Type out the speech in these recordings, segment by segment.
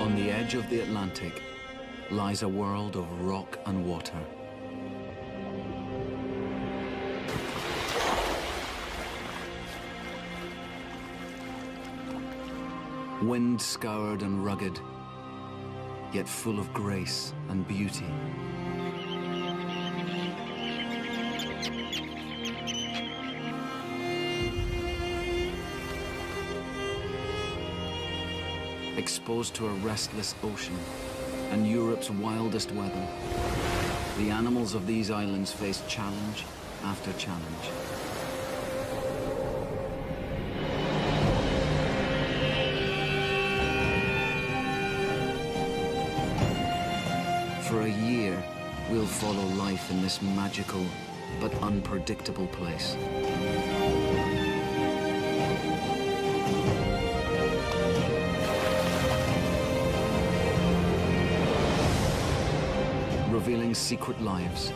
On the edge of the Atlantic lies a world of rock and water. Wind-scoured and rugged, yet full of grace and beauty. Exposed to a restless ocean and Europe's wildest weather, the animals of these islands face challenge after challenge. For a year, we'll follow life in this magical but unpredictable place. Revealing secret lives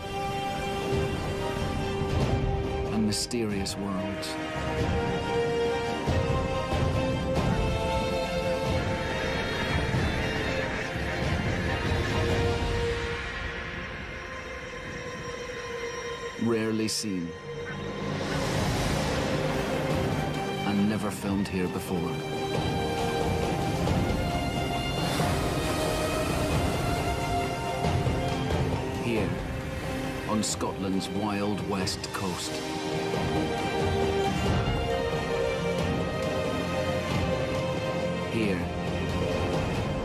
and mysterious worlds. Rarely seen and never filmed here before. Here, on Scotland's wild west coast. Here,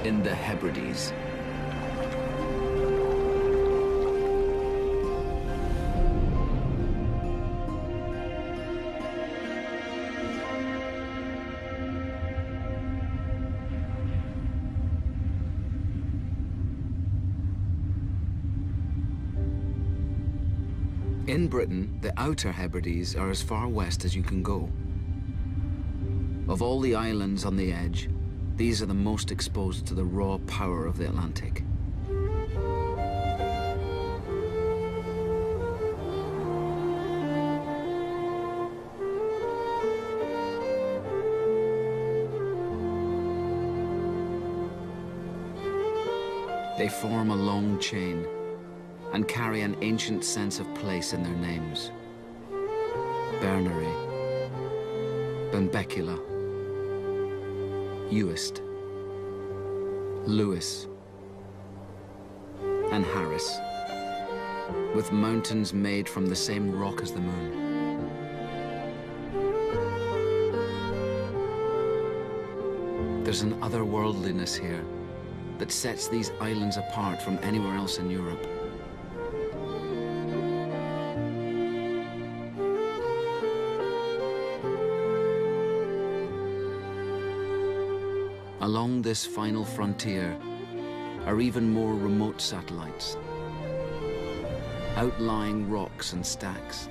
in the Hebrides. In Britain, the Outer Hebrides are as far west as you can go. Of all the islands on the edge, these are the most exposed to the raw power of the Atlantic. They form a long chain and carry an ancient sense of place in their names. Berneray, Benbecula, Uist, Lewis, and Harris, with mountains made from the same rock as the moon. There's an otherworldliness here that sets these islands apart from anywhere else in Europe. Along this final frontier are even more remote satellites, outlying rocks and stacks.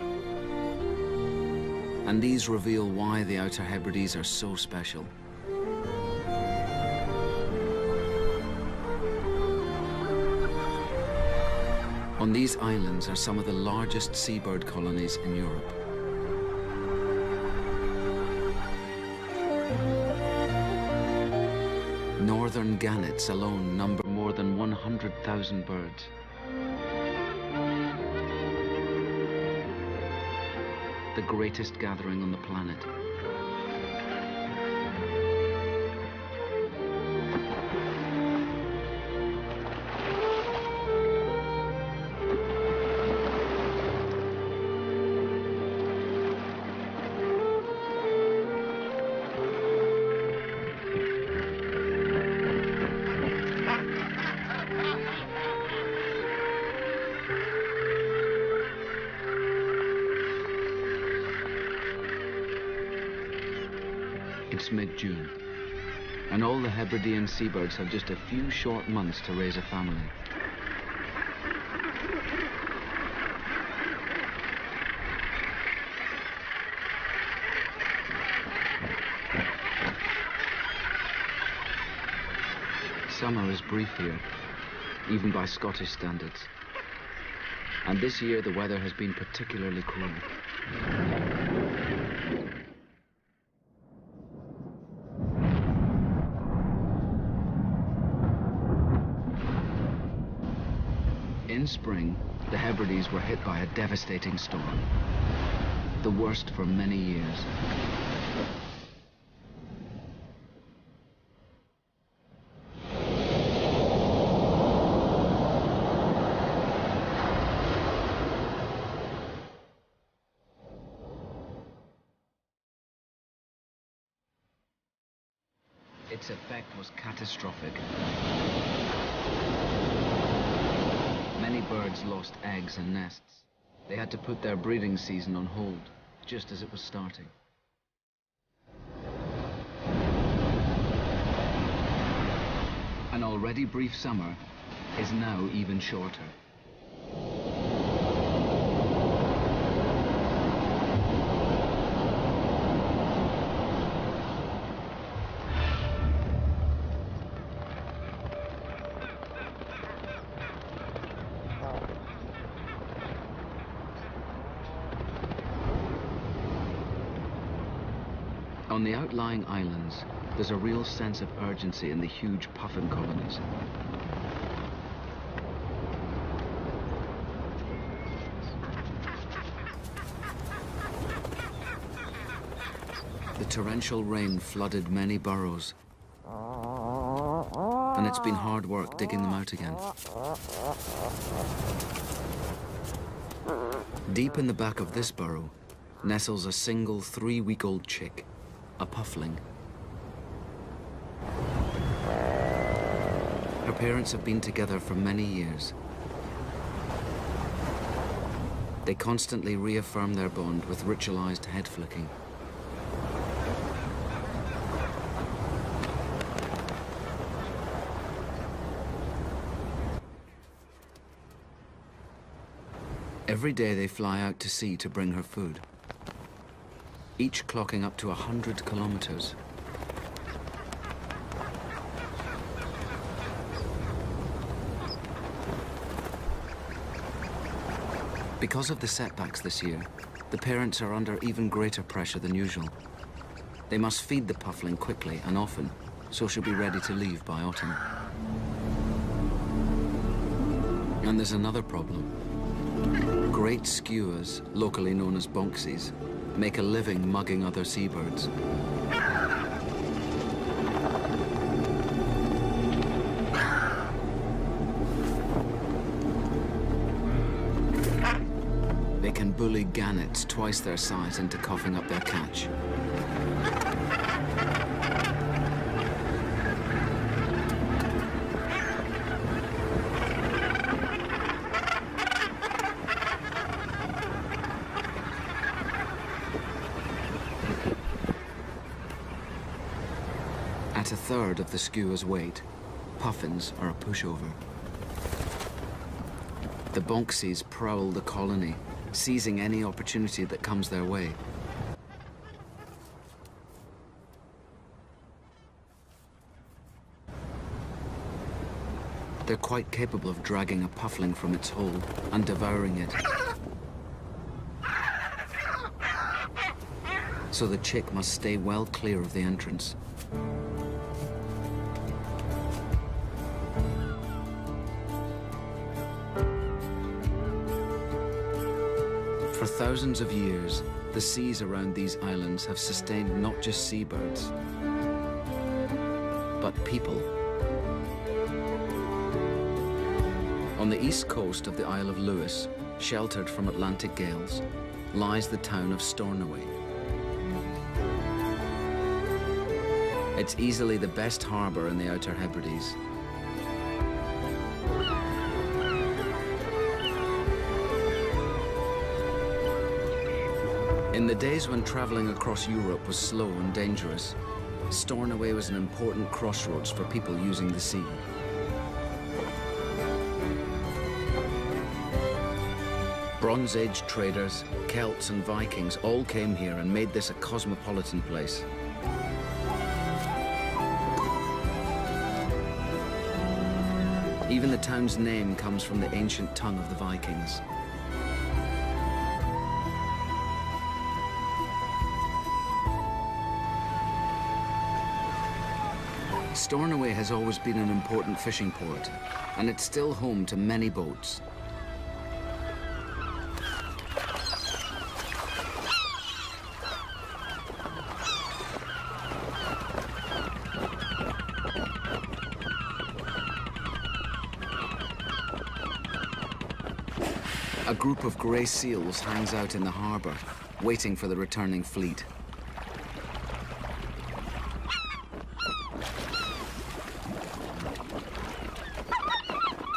And these reveal why the Outer Hebrides are so special. On these islands are some of the largest seabird colonies in Europe. Northern gannets alone number more than 100,000 birds. The greatest gathering on the planet. It's mid-June, and all the Hebridean seabirds have just a few short months to raise a family. Summer is brief here, even by Scottish standards. And this year the weather has been particularly cool. One spring, the Hebrides were hit by a devastating storm, the worst for many years. Its effect was catastrophic. Many birds lost eggs and nests. They had to put their breeding season on hold, just as it was starting. An already brief summer is now even shorter. On the outlying islands, there's a real sense of urgency in the huge puffin colonies. The torrential rain flooded many burrows, and it's been hard work digging them out again. Deep in the back of this burrow nestles a single 3-week-old chick, a puffling. Her parents have been together for many years. They constantly reaffirm their bond with ritualized head flicking. Every day they fly out to sea to bring her food, each clocking up to 100 kilometers. Because of the setbacks this year, the parents are under even greater pressure than usual. They must feed the puffling quickly and often, so she'll be ready to leave by autumn. And there's another problem. Great skuas, locally known as bonxies, make a living mugging other seabirds. They can bully gannets twice their size into coughing up their catch. At a third of the skua's weight, puffins are a pushover. The bonxies prowl the colony, seizing any opportunity that comes their way. They're quite capable of dragging a puffling from its hole and devouring it. So the chick must stay well clear of the entrance. For thousands of years, the seas around these islands have sustained not just seabirds, but people. On the east coast of the Isle of Lewis, sheltered from Atlantic gales, lies the town of Stornoway. It's easily the best harbour in the Outer Hebrides. In the days when travelling across Europe was slow and dangerous, Stornoway was an important crossroads for people using the sea. Bronze Age traders, Celts and Vikings all came here and made this a cosmopolitan place. Even the town's name comes from the ancient tongue of the Vikings. Stornoway has always been an important fishing port, and it's still home to many boats. A group of grey seals hangs out in the harbour, waiting for the returning fleet.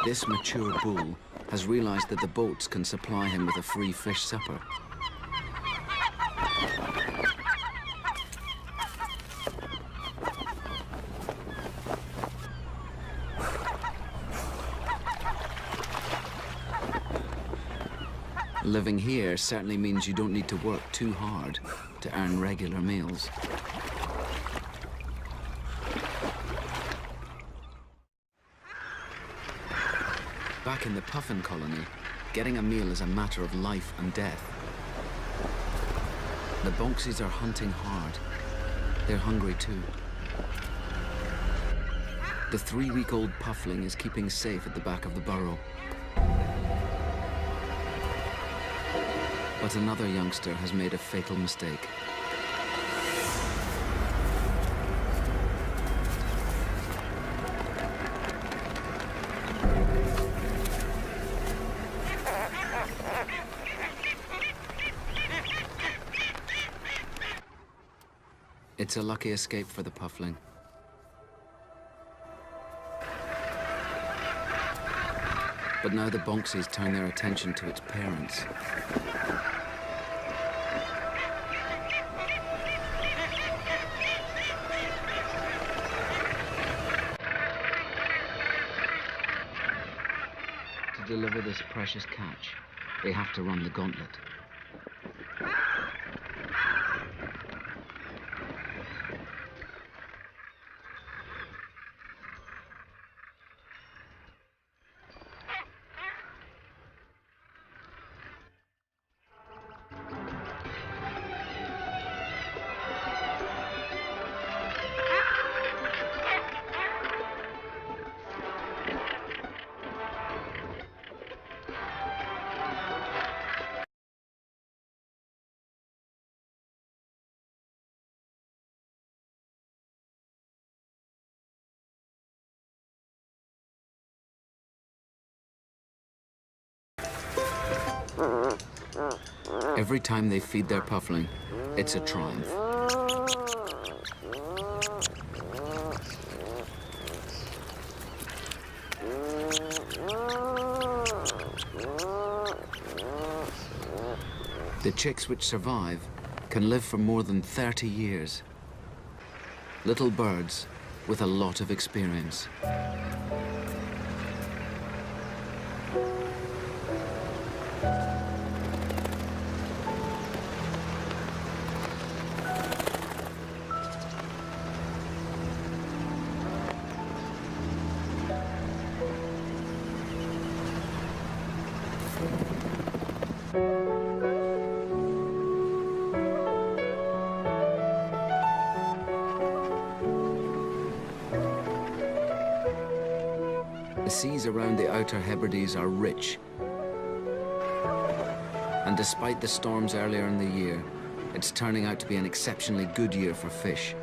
This mature bull has realised that the boats can supply him with a free fish supper. Living here certainly means you don't need to work too hard to earn regular meals. Back in the puffin colony, getting a meal is a matter of life and death. The bonxies are hunting hard. They're hungry too. The 3-week-old puffling is keeping safe at the back of the burrow. But another youngster has made a fatal mistake. It's a lucky escape for the puffling. But now the bonxies turn their attention to its parents. To deliver this precious catch, they have to run the gauntlet. Every time they feed their puffling, it's a triumph. The chicks which survive can live for more than 30 years. Little birds with a lot of experience. The seas around the Outer Hebrides are rich. And despite the storms earlier in the year, it's turning out to be an exceptionally good year for fish.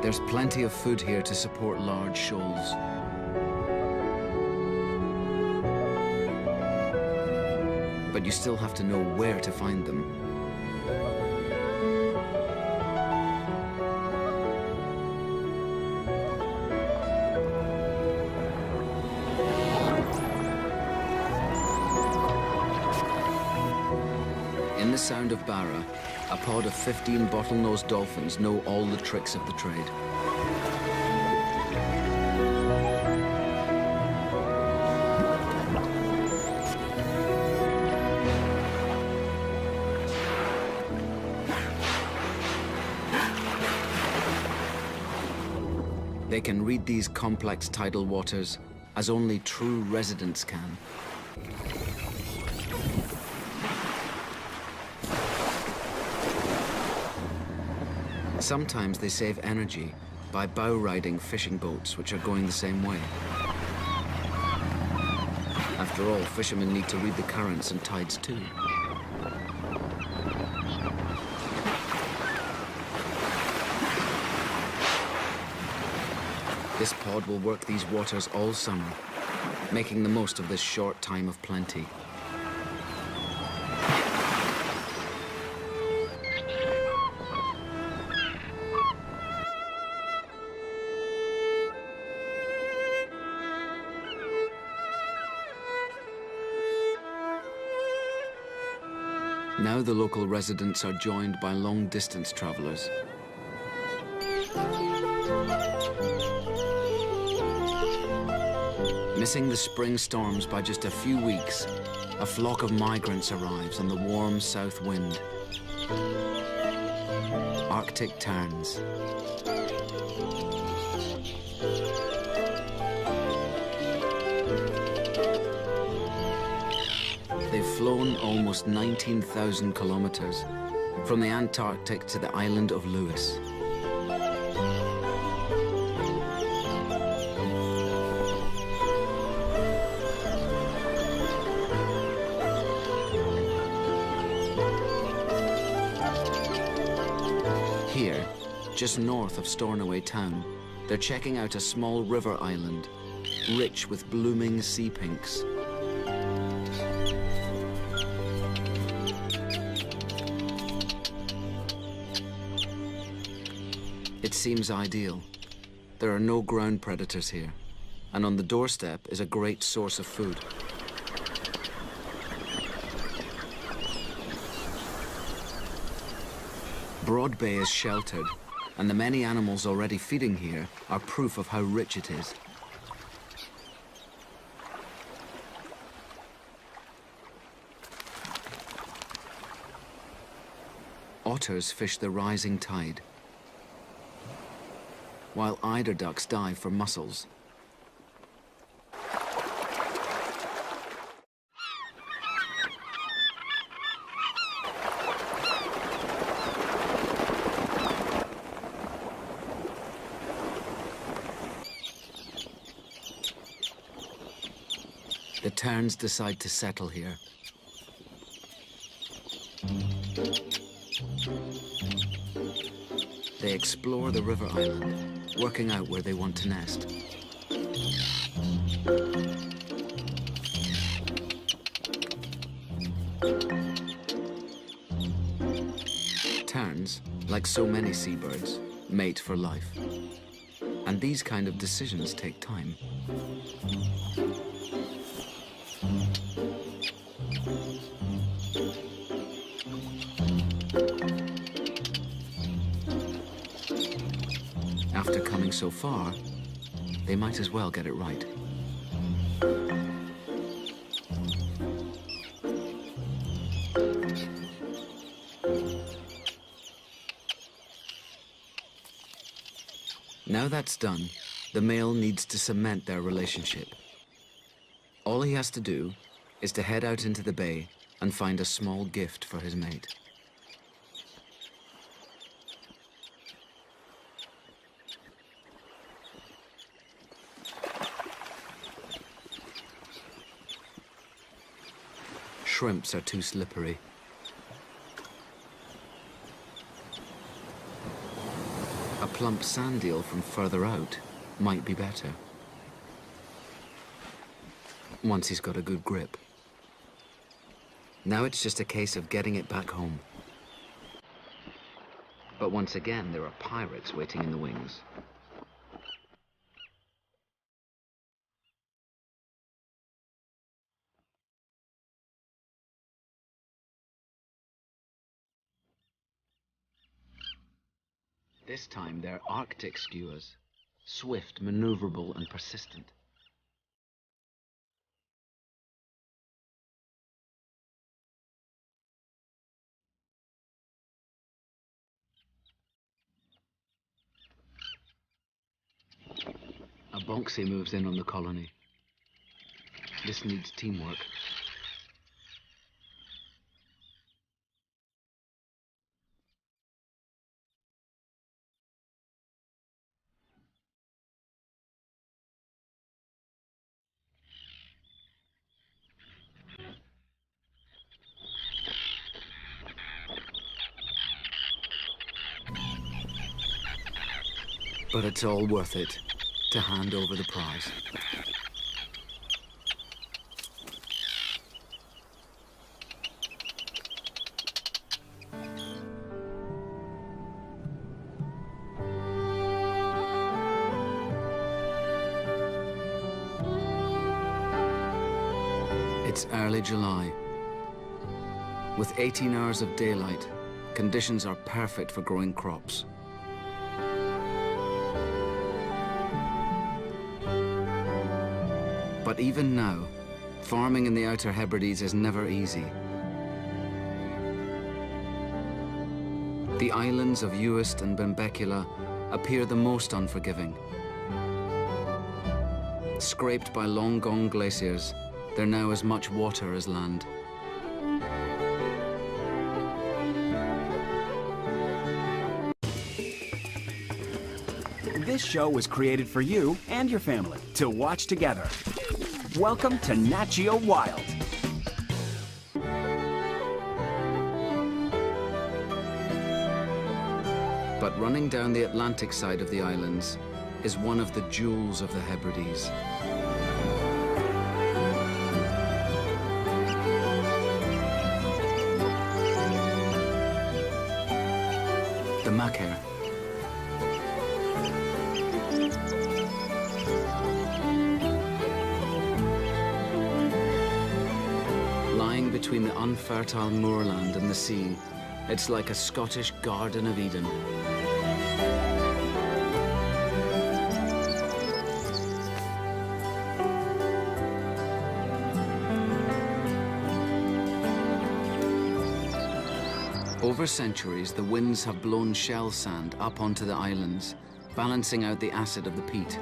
There's plenty of food here to support large shoals. But you still have to know where to find them. In the Sound of Barra, a pod of 15 bottlenose dolphins know all the tricks of the trade. They can read these complex tidal waters as only true residents can. Sometimes they save energy by bow-riding fishing boats which are going the same way. After all, fishermen need to read the currents and tides too. This pod will work these waters all summer, making the most of this short time of plenty. Now the local residents are joined by long-distance travelers. Missing the spring storms by just a few weeks, a flock of migrants arrives on the warm south wind. Arctic terns. They've flown almost 19,000 kilometers from the Antarctic to the island of Lewis. Here, just north of Stornoway town, they're checking out a small river island, rich with blooming sea pinks. It seems ideal. There are no ground predators here, and on the doorstep is a great source of food. Broad Bay is sheltered, and the many animals already feeding here are proof of how rich it is. Otters fish the rising tide, while eider ducks dive for mussels. The terns decide to settle here. They explore the river island, working out where they want to nest. Terns, like so many seabirds, mate for life. And these kind of decisions take time. After coming so far, they might as well get it right. Now that's done, the male needs to cement their relationship. All he has to do is to head out into the bay and find a small gift for his mate. Shrimps are too slippery. A plump sand eel from further out might be better, once he's got a good grip. Now it's just a case of getting it back home. But once again, there are pirates waiting in the wings. This time they're Arctic skuas, swift, maneuverable, and persistent. A bonxie moves in on the colony. This needs teamwork. But it's all worth it to hand over the prize. It's early July. With 18 hours of daylight, conditions are perfect for growing crops. But even now, farming in the Outer Hebrides is never easy. The islands of Uist and Benbecula appear the most unforgiving. Scraped by long-gone glaciers, they're now as much water as land. This show was created for you and your family to watch together. Welcome to Nat Geo Wild. But running down the Atlantic side of the islands is one of the jewels of the Hebrides. The Macaire. Lying between the unfertile moorland and the sea, it's like a Scottish Garden of Eden. Over centuries, the winds have blown shell sand up onto the islands, balancing out the acid of the peat.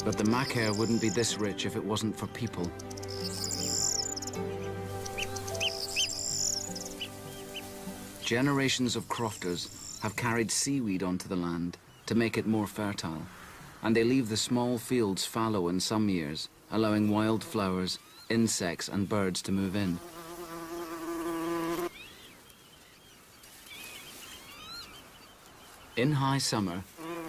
But the Macaire wouldn't be this rich if it wasn't for people. Generations of crofters have carried seaweed onto the land to make it more fertile, and they leave the small fields fallow in some years, allowing wildflowers, insects and birds to move in. In high summer,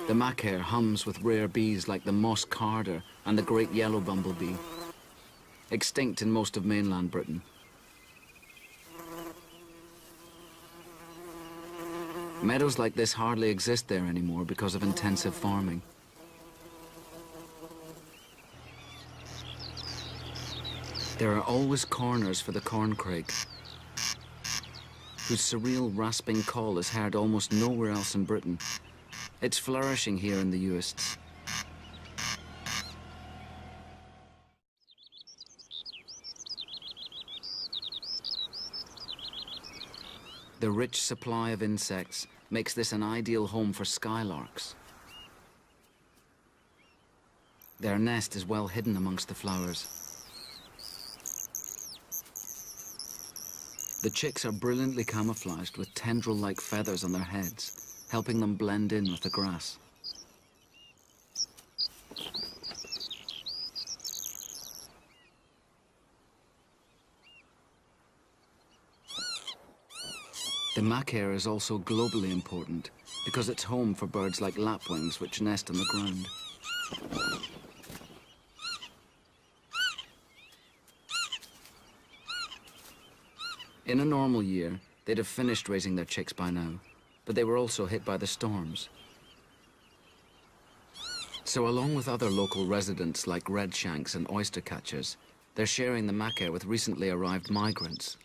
the Macaire hums with rare bees like the moss carder and the great yellow bumblebee, extinct in most of mainland Britain. Meadows like this hardly exist there anymore because of intensive farming. There are always corners for the corncrake, whose surreal rasping call is heard almost nowhere else in Britain. It's flourishing here in the Uists. The rich supply of insects makes this an ideal home for skylarks. Their nest is well hidden amongst the flowers. The chicks are brilliantly camouflaged with tendril-like feathers on their heads, helping them blend in with the grass. The Macaire is also globally important because it's home for birds like lapwings which nest on the ground. In a normal year, they'd have finished raising their chicks by now, but they were also hit by the storms. So along with other local residents like redshanks and oyster catchers, they're sharing the Macaire with recently arrived migrants.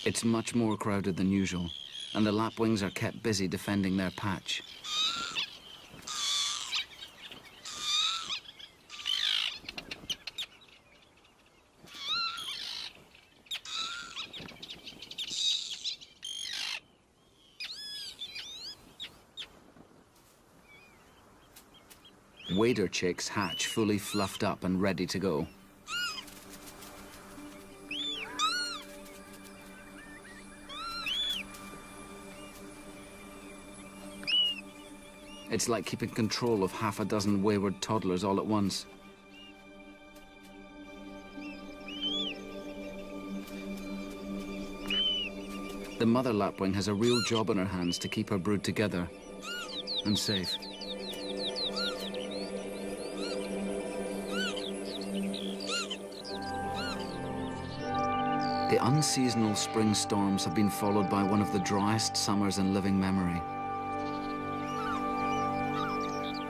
It's much more crowded than usual, and the lapwings are kept busy defending their patch. Wader chicks hatch fully fluffed up and ready to go. It's like keeping control of half a dozen wayward toddlers all at once. The mother lapwing has a real job on her hands to keep her brood together and safe. The unseasonal spring storms have been followed by one of the driest summers in living memory.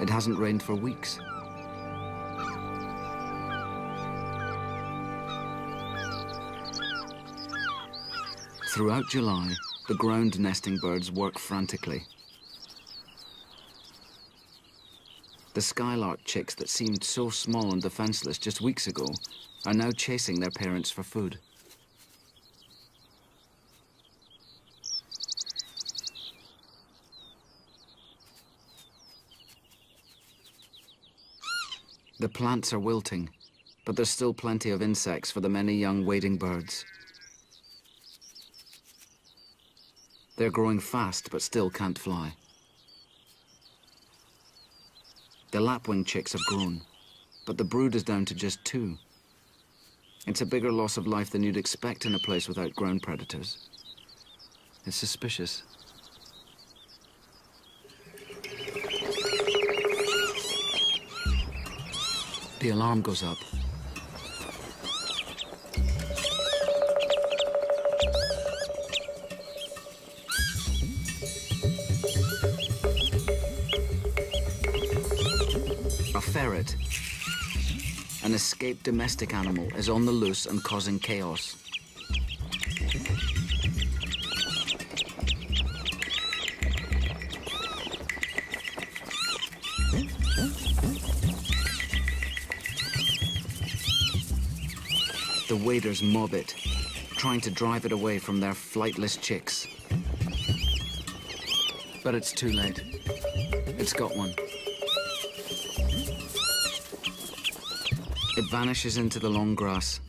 It hasn't rained for weeks. Throughout July, the ground nesting birds work frantically. The skylark chicks that seemed so small and defenseless just weeks ago are now chasing their parents for food. The plants are wilting, but there's still plenty of insects for the many young wading birds. They're growing fast, but still can't fly. The lapwing chicks have grown, but the brood is down to just 2. It's a bigger loss of life than you'd expect in a place without ground predators. It's suspicious. The alarm goes up. A ferret, an escaped domestic animal, is on the loose and causing chaos. The waders mob it, trying to drive it away from their flightless chicks. But it's too late. It's got one. It vanishes into the long grass,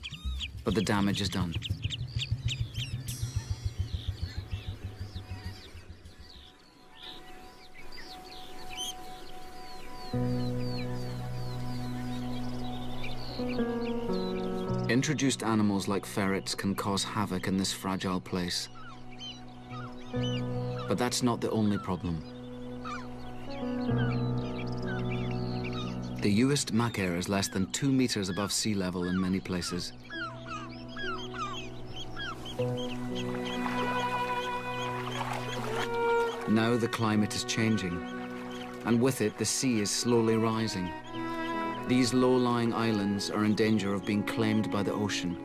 but the damage is done. Introduced animals like ferrets can cause havoc in this fragile place. But that's not the only problem. The Uist macaire is less than 2 meters above sea level in many places. Now the climate is changing, and with it the sea is slowly rising. These low-lying islands are in danger of being claimed by the ocean.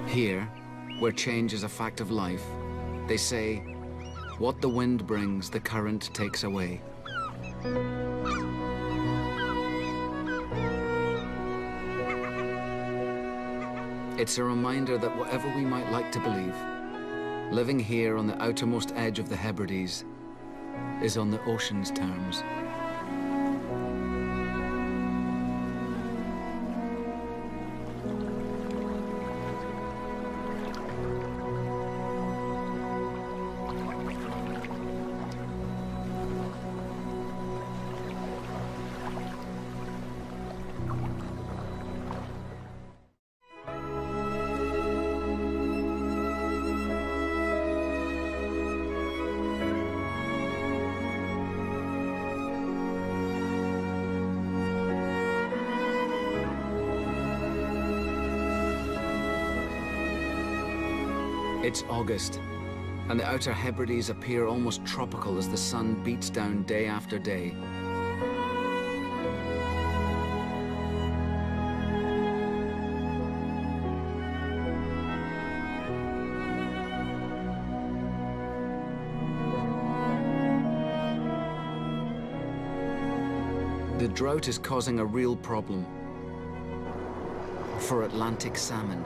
Here, where change is a fact of life, they say, what the wind brings, the current takes away. It's a reminder that whatever we might like to believe, living here on the outermost edge of the Hebrides is on the ocean's terms. It's August, and the Outer Hebrides appear almost tropical as the sun beats down day after day. The drought is causing a real problem for Atlantic salmon.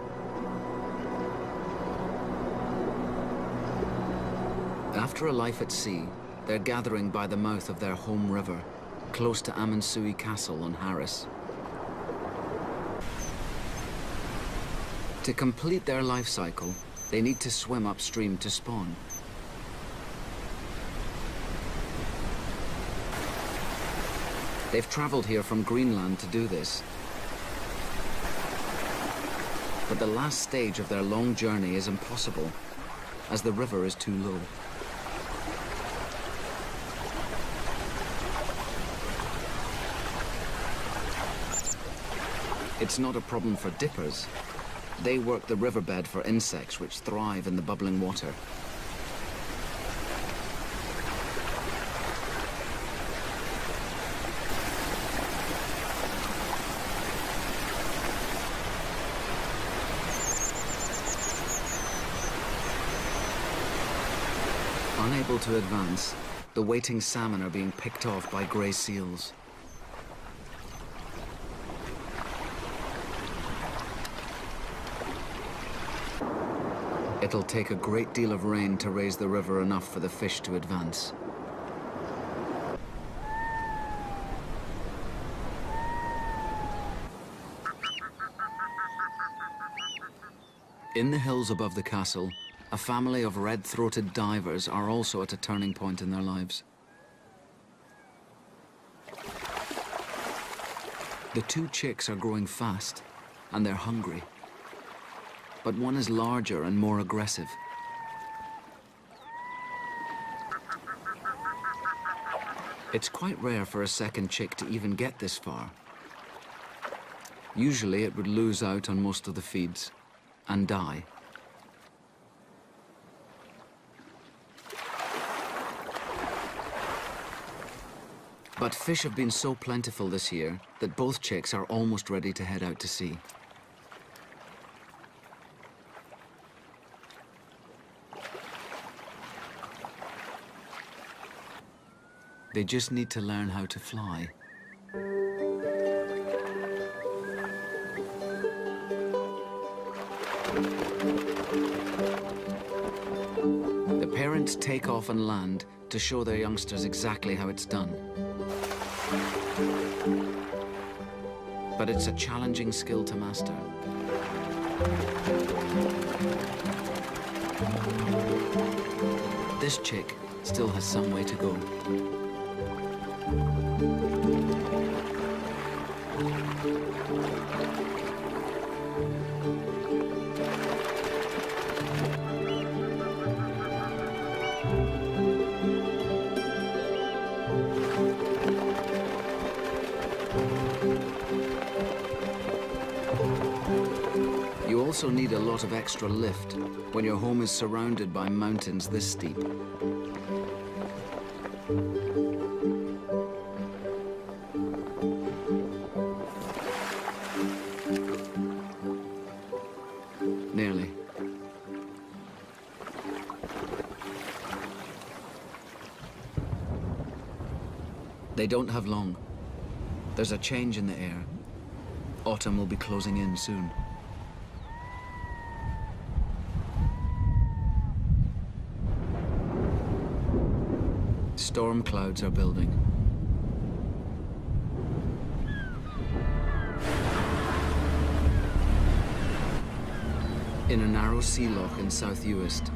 After a life at sea, they're gathering by the mouth of their home river, close to Amonsui Castle on Harris. To complete their life cycle, they need to swim upstream to spawn. They've traveled here from Greenland to do this. But the last stage of their long journey is impossible, as the river is too low. It's not a problem for dippers. They work the riverbed for insects which thrive in the bubbling water. Unable to advance, the waiting salmon are being picked off by grey seals. It'll take a great deal of rain to raise the river enough for the fish to advance. In the hills above the castle, a family of red-throated divers are also at a turning point in their lives. The two chicks are growing fast, and they're hungry. But one is larger and more aggressive. It's quite rare for a second chick to even get this far. Usually it would lose out on most of the feeds and die. But fish have been so plentiful this year that both chicks are almost ready to head out to sea. They just need to learn how to fly. The parents take off and land to show their youngsters exactly how it's done. But it's a challenging skill to master. This chick still has some way to go. You also need a lot of extra lift when your home is surrounded by mountains this steep. Nearly. They don't have long. There's a change in the air. Autumn will be closing in soon. Storm clouds are building. In a narrow sea loch in South Uist,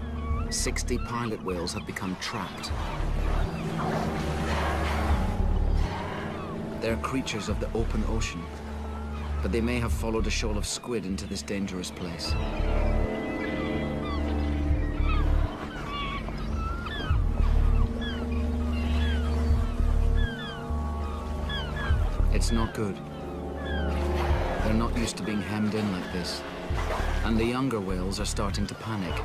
60 pilot whales have become trapped. They're creatures of the open ocean, but they may have followed a shoal of squid into this dangerous place. It's not good. They're not used to being hemmed in like this, and the younger whales are starting to panic.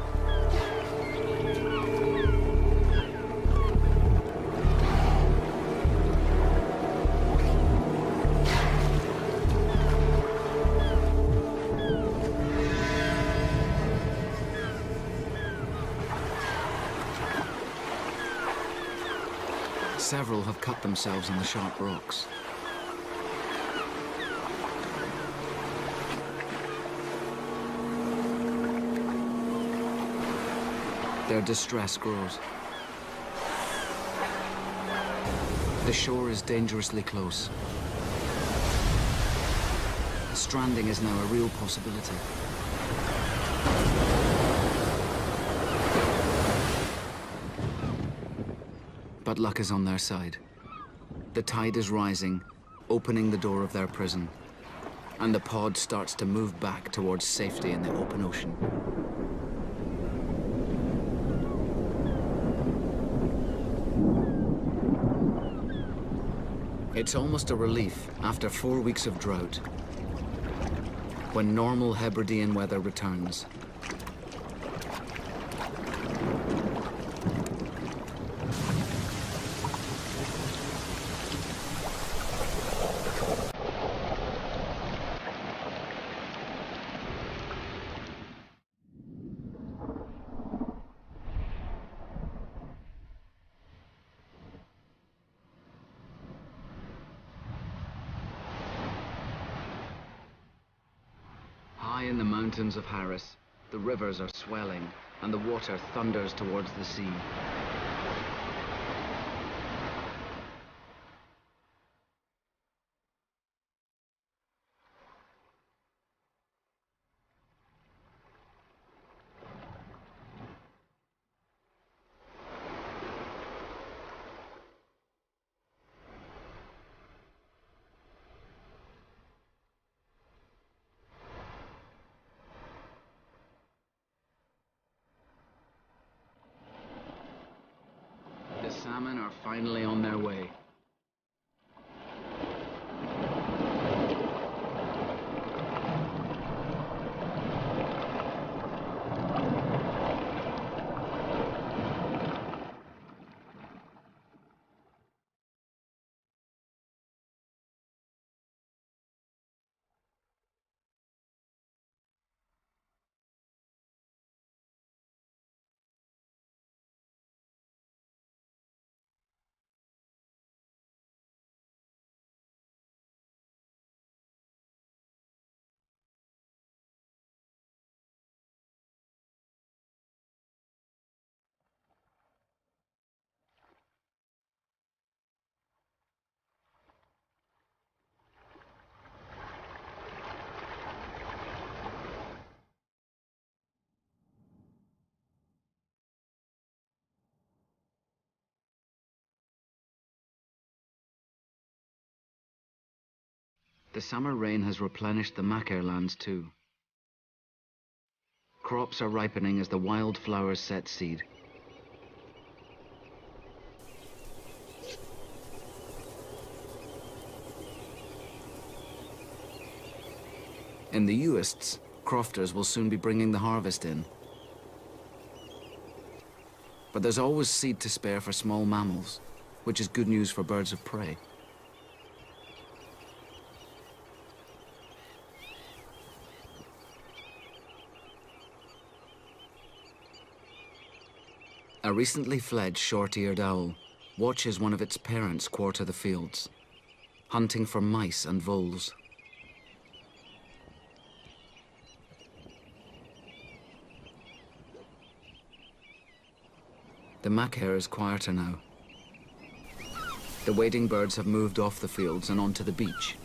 Several have cut themselves in the sharp rocks. Their distress grows. The shore is dangerously close. Stranding is now a real possibility. But luck is on their side. The tide is rising, opening the door of their prison, and the pod starts to move back towards safety in the open ocean. It's almost a relief after 4 weeks of drought, when normal Hebridean weather returns. High in the mountains of Harris, the rivers are swelling and the water thunders towards the sea. The salmon are finally on their way. The summer rain has replenished the Macaire lands too. Crops are ripening as the wild flowers set seed. In the Uists, crofters will soon be bringing the harvest in. But there's always seed to spare for small mammals, which is good news for birds of prey. A recently fledged short-eared owl watches one of its parents quarter the fields, hunting for mice and voles. The Macaire is quieter now. The wading birds have moved off the fields and onto the beach.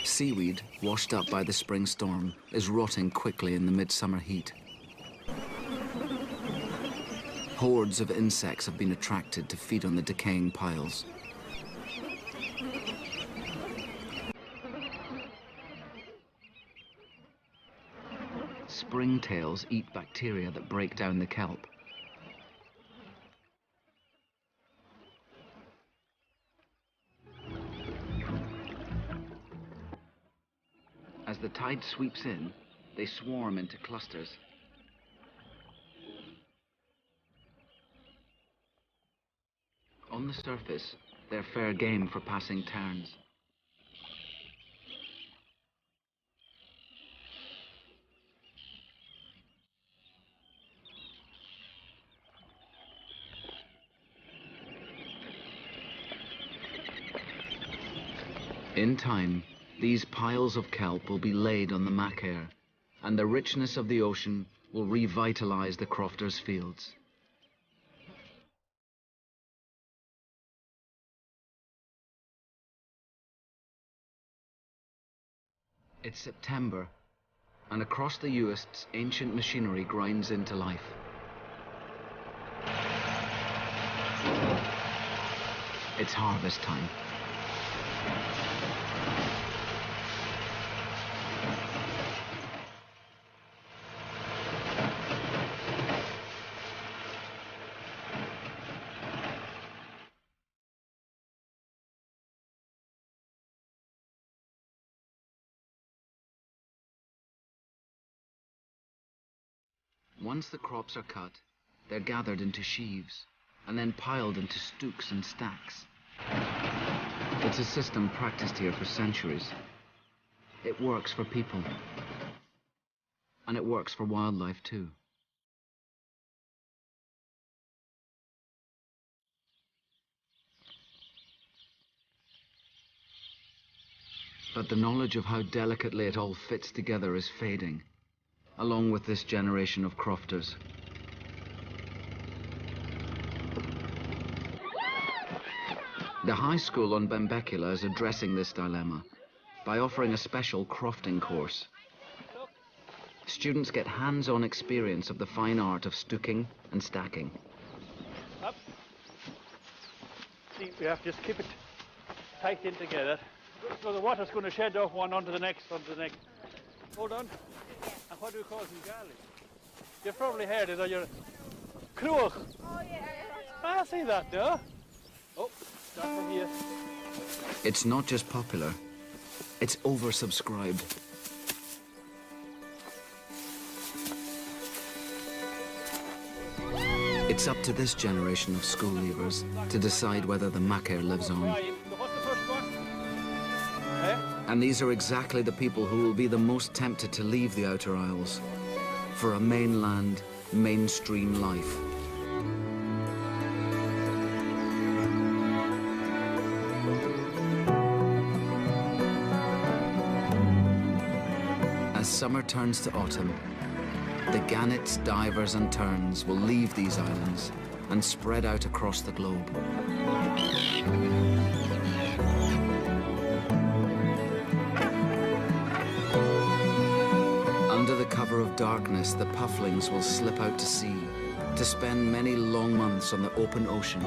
Seaweed, washed up by the spring storm, is rotting quickly in the midsummer heat. Hordes of insects have been attracted to feed on the decaying piles. Springtails eat bacteria that break down the kelp. As the tide sweeps in, they swarm into clusters. On the surface, they're fair game for passing terns. In time, these piles of kelp will be laid on the Macaire, and the richness of the ocean will revitalize the crofters' fields. It's September, and across the Uists, ancient machinery grinds into life. It's harvest time. Once the crops are cut, they're gathered into sheaves and then piled into stooks and stacks. It's a system practiced here for centuries. It works for people. And it works for wildlife too. But the knowledge of how delicately it all fits together is fading, along with this generation of crofters. The high school on Benbecula is addressing this dilemma by offering a special crofting course. Students get hands-on experience of the fine art of stooking and stacking. Up. See, we have to just keep it tight in together. So the water's going to shed off one onto the next, onto the next. Hold on. And what do we call them? Garlic. You've probably heard it on your cruach. Oh yeah. I see that, no? Oh, start from here. It's not just popular, it's oversubscribed. It's up to this generation of school leavers to decide whether the Macaire lives on. What's the first one? Eh? And these are exactly the people who will be the most tempted to leave the Outer Isles for a mainland, mainstream life. As summer turns to autumn, the gannets, divers and terns will leave these islands and spread out across the globe. Under the cover of darkness, the pufflings will slip out to sea to spend many long months on the open ocean.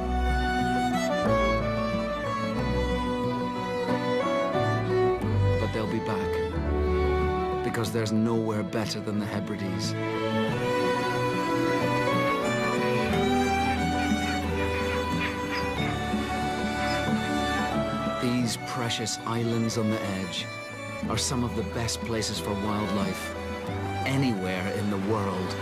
But they'll be back, because there's nowhere better than the Hebrides. These precious islands on the edge are some of the best places for wildlife anywhere in the world.